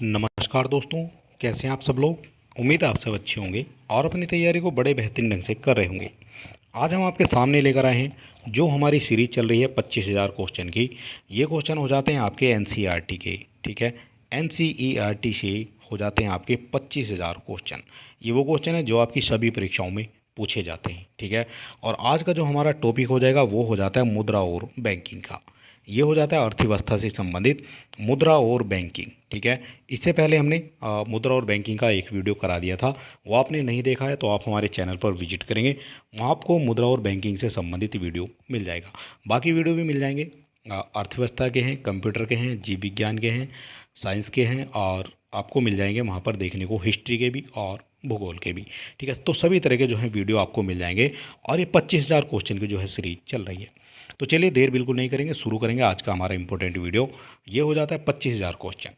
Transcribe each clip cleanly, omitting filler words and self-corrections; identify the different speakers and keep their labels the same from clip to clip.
Speaker 1: नमस्कार दोस्तों। कैसे हैं आप सब लोग। उम्मीद है आप सब अच्छे होंगे और अपनी तैयारी को बड़े बेहतरीन ढंग से कर रहे होंगे। आज हम आपके सामने लेकर आए हैं जो हमारी सीरीज चल रही है 25,000 क्वेश्चन की। ये क्वेश्चन हो जाते हैं आपके एनसीईआरटी के। ठीक है, एनसीईआरटी से हो जाते हैं आपके 25,000 क्वेश्चन। ये वो क्वेश्चन है जो आपकी सभी परीक्षाओं में पूछे जाते हैं। ठीक है, और आज का जो हमारा टॉपिक हो जाएगा वो हो जाता है मुद्रा और बैंकिंग का। ये हो जाता है अर्थव्यवस्था से संबंधित मुद्रा और बैंकिंग। ठीक है, इससे पहले हमने मुद्रा और बैंकिंग का एक वीडियो करा दिया था। वो आपने नहीं देखा है तो आप हमारे चैनल पर विजिट करेंगे, वहाँ आपको मुद्रा और बैंकिंग से संबंधित वीडियो मिल जाएगा। बाकी वीडियो भी मिल जाएंगे, अर्थव्यवस्था के हैं, कंप्यूटर के हैं, जीव विज्ञान के हैं, साइंस के हैं, और आपको मिल जाएंगे वहाँ पर देखने को हिस्ट्री के भी और भूगोल के भी। ठीक है, तो सभी तरह के जो है वीडियो आपको मिल जाएंगे। और ये 25,000 क्वेश्चन की जो है सीरीज चल रही है। तो चलिए देर बिल्कुल नहीं करेंगे, शुरू करेंगे आज का हमारा इंपॉर्टेंट वीडियो। ये हो जाता है 25,000 क्वेश्चन।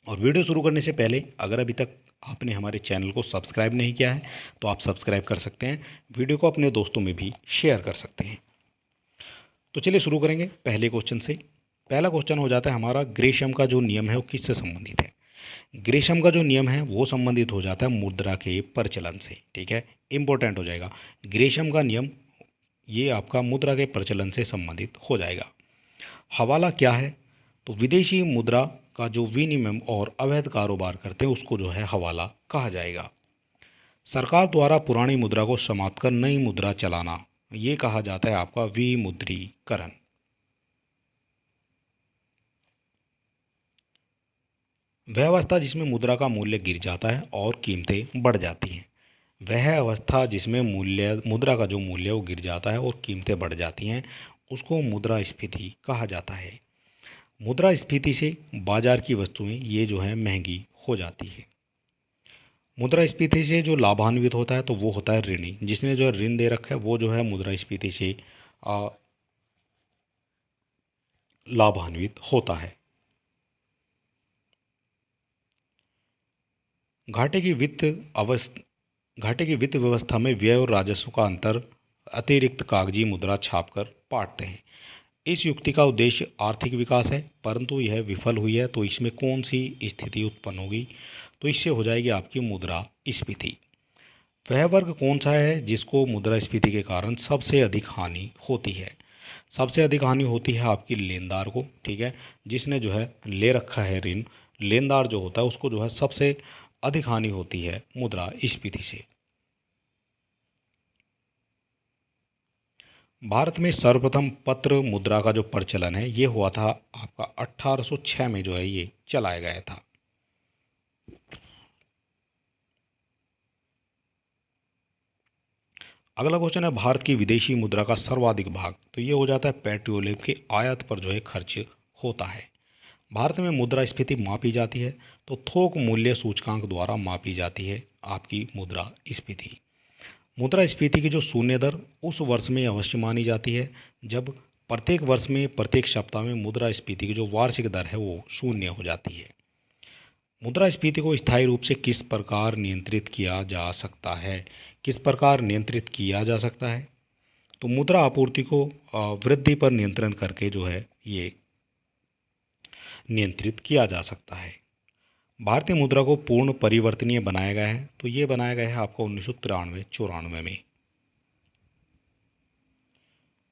Speaker 1: और वीडियो शुरू करने से पहले अगर अभी तक आपने हमारे चैनल को सब्सक्राइब नहीं किया है तो आप सब्सक्राइब कर सकते हैं, वीडियो को अपने दोस्तों में भी शेयर कर सकते हैं। तो चलिए शुरू करेंगे पहले क्वेश्चन से। पहला क्वेश्चन हो जाता है हमारा, ग्रेशम का जो नियम है वो किससे संबंधित है। ग्रेशम का जो नियम है वो संबंधित हो जाता है मुद्रा के प्रचलन से। ठीक है, इंपॉर्टेंट हो जाएगा। ग्रेशम का नियम ये आपका मुद्रा के प्रचलन से संबंधित हो जाएगा। हवाला क्या है, तो विदेशी मुद्रा का जो विनिमय और अवैध कारोबार करते हैं उसको जो है हवाला कहा जाएगा। सरकार द्वारा पुरानी मुद्रा को समाप्त कर नई मुद्रा चलाना, ये कहा जाता है आपका विमुद्रीकरण। वह अवस्था जिसमें मुद्रा का मूल्य गिर जाता है और कीमतें बढ़ जाती हैं। वह अवस्था जिसमें मुद्रा का जो मूल्य वो गिर जाता है और कीमतें बढ़ जाती हैं उसको मुद्रास्फीति कहा जाता है। मुद्रास्फीति से बाजार की वस्तुएं ये जो है महंगी हो जाती है। मुद्रास्फीति से जो लाभान्वित होता है तो वो होता है ऋणी, जिसने जो है ऋण दे रखा है वो जो है मुद्रास्फीति से आ, लाभान्वित होता है। घाटे की वित्त अवस्था घाटे की वित्त व्यवस्था में व्यय और राजस्व का अंतर अतिरिक्त कागजी मुद्रा छापकर पाटते हैं। इस युक्ति का उद्देश्य आर्थिक विकास है, परंतु यह विफल हुई है तो इसमें कौन सी स्थिति उत्पन्न होगी, तो इससे हो जाएगी आपकी मुद्रास्फीति। वह वर्ग कौन सा है जिसको मुद्रास्फीति के कारण सबसे अधिक हानि होती है। सबसे अधिक हानि होती है आपकी लेनदार को। ठीक है, जिसने जो है ले रखा है ऋण, लेनदार जो होता है उसको जो है सबसे अधिक हानि होती है मुद्रास्फीति से। भारत में सर्वप्रथम पत्र मुद्रा का जो प्रचलन है ये हुआ था आपका 1806 में जो है ये चलाया गया था। अगला क्वेश्चन है, भारत की विदेशी मुद्रा का सर्वाधिक भाग, तो ये हो जाता है पेट्रोलियम के आयात पर जो है खर्च होता है। भारत में मुद्रास्फीति मापी जाती है तो थोक मूल्य सूचकांक द्वारा मापी जाती है आपकी मुद्रास्फीति। मुद्रास्फीति की जो शून्य दर उस वर्ष में अवश्य मानी जाती है जब प्रत्येक वर्ष में प्रत्येक सप्ताह में मुद्रास्फीति की जो वार्षिक दर है वो शून्य हो जाती है। मुद्रास्फीति को स्थायी रूप से किस प्रकार नियंत्रित किया जा सकता है। किस प्रकार नियंत्रित किया जा सकता है, तो मुद्रा आपूर्ति को वृद्धि पर नियंत्रण करके जो है ये नियंत्रित किया जा सकता है। भारतीय मुद्रा को पूर्ण परिवर्तनीय बनाया गया है, तो ये बनाया गया है आपको 1993-94 में।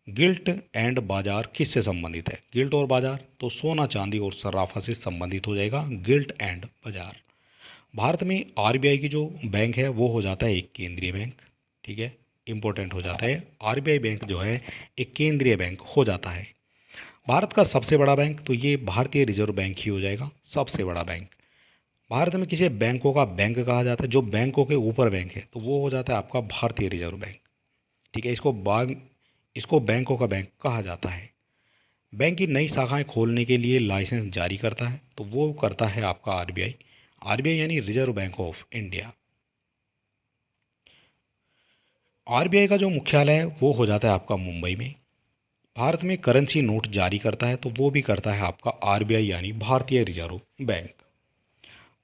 Speaker 1: गिल्ट एंड बाजार किससे संबंधित है। गिल्ट और बाजार, तो सोना चांदी और सराफा से संबंधित हो जाएगा गिल्ट एंड बाजार। भारत में आरबीआई की जो बैंक है वो हो जाता है एक केंद्रीय बैंक। ठीक है, इंपॉर्टेंट हो जाता है, आरबीआई बैंक जो है एक केंद्रीय बैंक हो जाता है। भारत का सबसे बड़ा बैंक, तो ये भारतीय रिजर्व बैंक ही हो जाएगा सबसे बड़ा बैंक। भारत में किसी बैंकों का बैंक कहा जाता है, जो बैंकों के ऊपर बैंक है तो वो हो जाता है आपका भारतीय रिजर्व बैंक। ठीक है, इसको बैंकों का बैंक कहा जाता है। बैंक की नई शाखाएं खोलने के लिए लाइसेंस जारी करता है तो वो करता है आपका आरबीआई। आरबीआई यानी reserve bank of India. RBI का जो मुख्यालय है वो हो जाता है आपका मुंबई में। भारत में करेंसी नोट जारी करता है तो वो भी करता है आपका आरबीआई यानी भारतीय रिजर्व बैंक।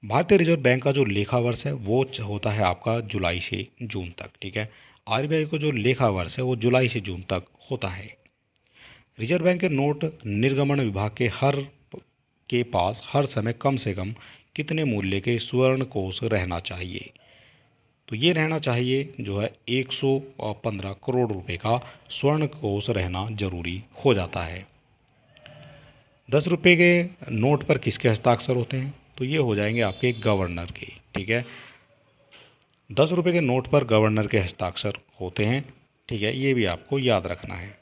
Speaker 1: भारतीय रिजर्व बैंक का जो लेखा वर्ष है वो होता है आपका जुलाई से जून तक। ठीक है, आरबीआई को जो लेखा वर्ष है वो जुलाई से जून तक होता है। रिजर्व बैंक के नोट निर्गमन विभाग के पास हर समय कम से कम कितने मूल्य के स्वर्ण कोष रहना चाहिए? तो ये रहना चाहिए जो है 115 करोड़ रुपए का स्वर्ण कोष रहना जरूरी हो जाता है। 10 रुपये के नोट पर किसके हस्ताक्षर होते हैं? तो ये हो जाएंगे आपके गवर्नर के। ठीक है, 10 रुपये के नोट पर गवर्नर के हस्ताक्षर होते हैं। ठीक है, ये भी आपको याद रखना है।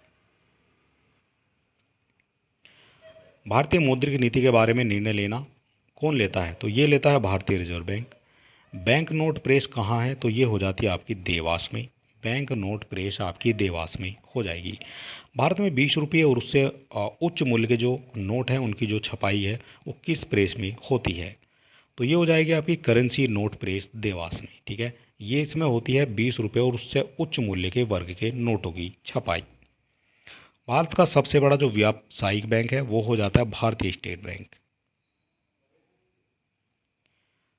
Speaker 1: भारतीय मौद्रिक नीति के बारे में निर्णय लेना कौन लेता है? तो ये लेता है भारतीय reserve bank. Bank note press कहाँ है? तो ये हो जाती है आपकी देवास में। बैंक नोट प्रेस आपकी देवास में हो जाएगी। भारत में 20 रुपये और उससे उच्च मूल्य के जो नोट हैं उनकी जो छपाई है वो किस प्रेस में होती है? तो ये हो जाएगी आपकी करेंसी नोट प्रेस देवास में। ठीक है, ये इसमें होती है 20 रुपये और उससे उच्च मूल्य के वर्ग के नोटों की छपाई। भारत का सबसे बड़ा जो व्यावसायिक बैंक है वो हो जाता है भारतीय स्टेट बैंक।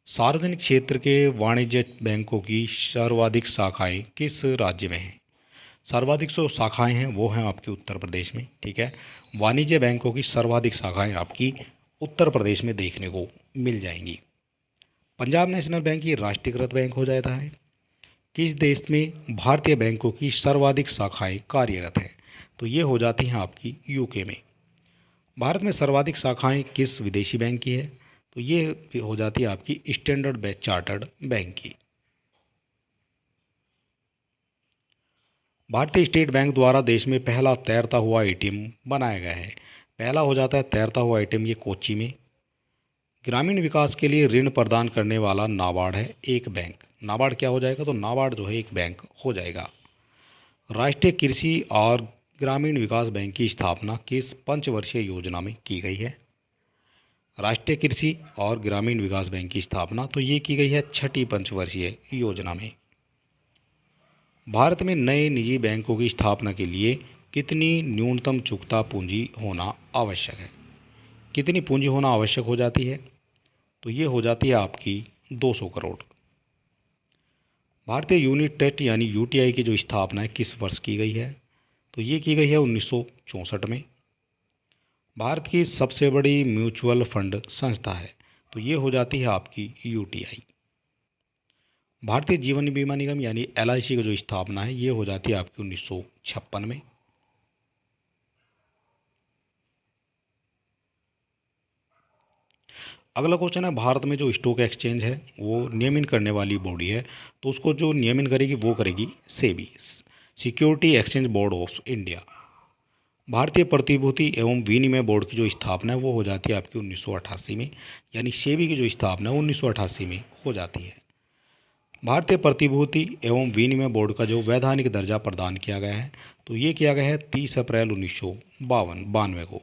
Speaker 1: सार्वजनिक क्षेत्र के वाणिज्य बैंकों की सर्वाधिक शाखाएं किस राज्य में हैं? सर्वाधिक जो शाखाएं हैं वो हैं आपकी उत्तर प्रदेश में। ठीक है, वाणिज्य बैंकों की सर्वाधिक शाखाएं आपकी उत्तर प्रदेश में देखने को मिल जाएंगी। पंजाब नेशनल बैंक ये राष्ट्रीयकृत बैंक हो जाता है। किस देश में भारतीय बैंकों की सर्वाधिक शाखाएं कार्यरत हैं? तो ये हो जाती हैं आपकी यूके में। भारत में सर्वाधिक शाखाएं किस विदेशी बैंक की है? तो ये हो जाती है आपकी स्टैंडर्ड चार्टर्ड बैंक की। भारतीय स्टेट बैंक द्वारा देश में पहला तैरता हुआ एटीएम बनाया गया है। पहला हो जाता है तैरता हुआ एटीएम ये कोच्चि में। ग्रामीण विकास के लिए ऋण प्रदान करने वाला नाबार्ड है एक बैंक। नाबार्ड क्या हो जाएगा? तो नाबार्ड जो है एक बैंक हो जाएगा। राष्ट्रीय कृषि और ग्रामीण विकास बैंक की स्थापना किस पंचवर्षीय योजना में की गई है? राष्ट्रीय कृषि और ग्रामीण विकास बैंक की स्थापना तो ये की गई है 6ठी पंचवर्षीय योजना में। भारत में नए निजी बैंकों की स्थापना के लिए कितनी न्यूनतम चुकता पूंजी होना आवश्यक है? कितनी पूंजी होना आवश्यक हो जाती है? तो ये हो जाती है आपकी 200 करोड़। भारतीय यूनिट टेस्ट यानी यूटीआई की जो स्थापना है किस वर्ष की गई है? तो ये की गई है 1964 में। भारत की सबसे बड़ी म्यूचुअल फंड संस्था है तो ये हो जाती है आपकी यूटीआई। भारतीय जीवन बीमा निगम यानी एलआईसी की जो स्थापना है ये हो जाती है आपकी 1956 में। अगला क्वेश्चन है, भारत में जो स्टॉक एक्सचेंज है वो नियमन करने वाली बॉडी है तो उसको जो नियमन करेगी वो करेगी SEBI, security exchange board of India. भारतीय प्रतिभूति एवं विनिमय बोर्ड की जो स्थापना है वो हो जाती है आपकी 1988 में, यानी सेबी की जो स्थापना है 1988 में हो जाती है। भारतीय प्रतिभूति एवं विनिमय बोर्ड का जो वैधानिक दर्जा प्रदान किया गया है तो ये किया गया है 30 अप्रैल 1992 को।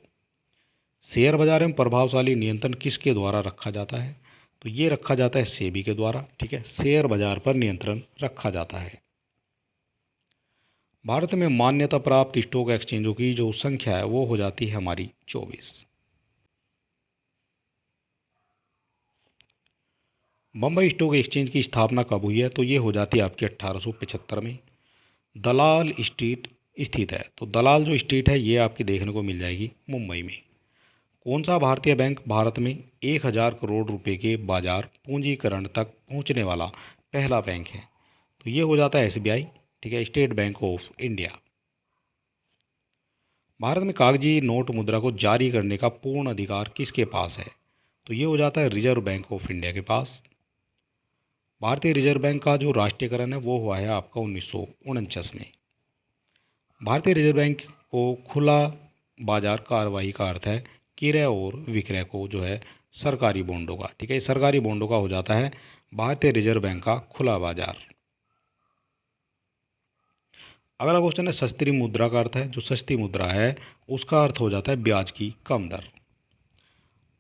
Speaker 1: शेयर बाजार में प्रभावशाली नियंत्रण किसके द्वारा रखा जाता है? तो ये रखा जाता है सेबी के द्वारा। ठीक है, शेयर बाजार पर नियंत्रण रखा जाता है। भारत में मान्यता प्राप्त स्टॉक एक्सचेंजों की जो संख्या है वो हो जाती है हमारी 24। बम्बई स्टॉक एक्सचेंज की स्थापना कब हुई है? तो ये हो जाती है आपकी 1875 में। दलाल स्ट्रीट स्थित है तो दलाल जो स्ट्रीट है ये आपकी देखने को मिल जाएगी मुंबई में। कौन सा भारतीय बैंक भारत में 1000 करोड़ रुपए के बाजार पूंजीकरण तक पहुंचने वाला पहला बैंक है? तो ये हो जाता है एसबीआई। ठीक है, state bank of India. Bharat में कागजी नोट मुद्रा को जारी करने का पूर्ण अधिकार किसके पास है? तो ये हो जाता है रिजर्व बैंक ऑफ इंडिया के पास। भारतीय रिजर्व बैंक का जो राष्ट्रीयकरण है वो हुआ है आपका 1949 में। भारतीय रिजर्व बैंक को खुला बाजार कार्रवाई का अर्थ है क्रय और विक्रय को जो है सरकारी बॉन्डों का। ठीक है, सरकारी बॉन्डों का हो जाता है भारतीय रिजर्व बैंक का खुला बाजार। अगला क्वेश्चन है, सस्ती मुद्रा का अर्थ है, जो सस्ती मुद्रा है उसका अर्थ हो जाता है ब्याज की कम दर।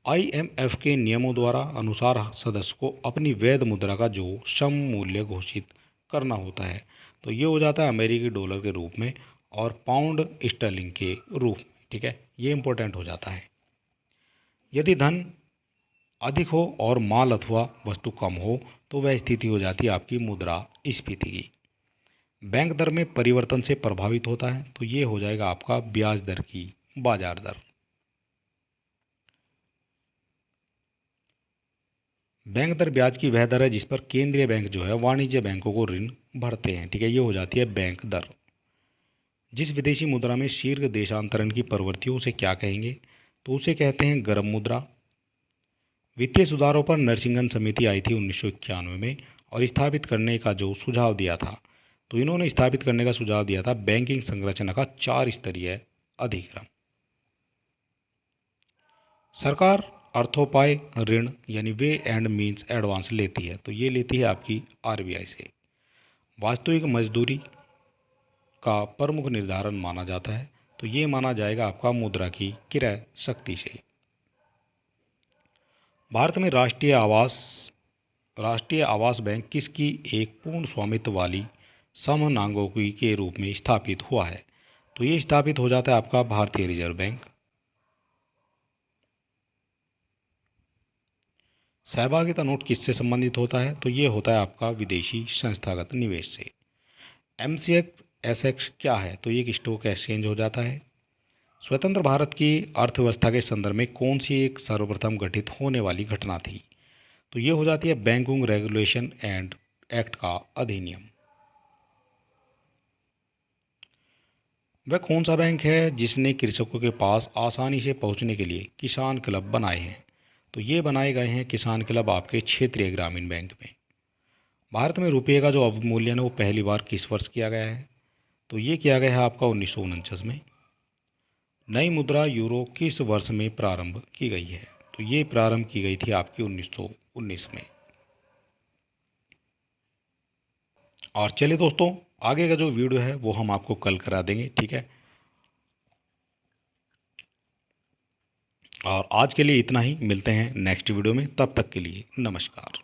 Speaker 1: आईएमएफ के नियमों द्वारा अनुसार सदस्य को अपनी वैध मुद्रा का जो सम मूल्य घोषित करना होता है तो ये हो जाता है अमेरिकी डॉलर के रूप में और पाउंड स्टर्लिंग के रूप में। ठीक है, ये इंपॉर्टेंट हो जाता है। यदि धन अधिक हो और माल अथवा वस्तु कम हो तो वह स्थिति हो जाती है आपकी मुद्रास्फीति की। बैंक दर में परिवर्तन से प्रभावित होता है तो ये हो जाएगा आपका ब्याज दर की बाजार दर। बैंक दर ब्याज की वह दर है जिस पर केंद्रीय बैंक जो है वाणिज्य बैंकों को ऋण भरते हैं। ठीक है, ये हो जाती है बैंक दर। जिस विदेशी मुद्रा में शीर्ष देशांतरण की प्रवृत्ति उसे क्या कहेंगे? तो उसे कहते हैं गर्म मुद्रा। वित्तीय सुधारों पर नरसिंगन समिति आई थी 1991 में और स्थापित करने का जो सुझाव दिया था, तो इन्होंने स्थापित करने का सुझाव दिया था बैंकिंग संरचना का 4 स्तरीय अधिग्रहण। सरकार अर्थोपाय ऋण यानी वे एंड मीन्स एडवांस लेती है, तो ये लेती है आपकी आरबीआई से। वास्तविक मजदूरी का प्रमुख निर्धारण माना जाता है, तो ये माना जाएगा आपका मुद्रा की क्रय शक्ति से। भारत में राष्ट्रीय आवास बैंक किसकी एक पूर्ण स्वामित्व वाली समनांगोकी के रूप में स्थापित हुआ है? तो ये स्थापित हो जाता है आपका भारतीय रिजर्व बैंक। सहभागिता नोट किससे संबंधित होता है? तो ये होता है आपका विदेशी संस्थागत निवेश से। एमसीएक्स क्या है? तो ये एक स्टॉक एक्सचेंज हो जाता है। स्वतंत्र भारत की अर्थव्यवस्था के संदर्भ में कौन सी एक सर्वप्रथम गठित होने वाली घटना थी? तो ये हो जाती है बैंकिंग रेगुलेशन एंड एक्ट का अधिनियम। वह कौन सा बैंक है जिसने कृषकों के पास आसानी से पहुंचने के लिए किसान क्लब बनाए हैं? तो ये बनाए गए हैं किसान क्लब आपके क्षेत्रीय ग्रामीण बैंक में। भारत में रुपये का जो अवमूल्यन है वो पहली बार किस वर्ष किया गया है? तो ये किया गया है आपका 1949 में। नई मुद्रा यूरो किस वर्ष में प्रारंभ की गई है? तो ये प्रारंभ की गई थी आपकी 1919 में। और चलिए दोस्तों, आगे का जो वीडियो है वो हम आपको कल करा देंगे। ठीक है, और आज के लिए इतना ही। मिलते हैं नेक्स्ट वीडियो में, तब तक के लिए नमस्कार।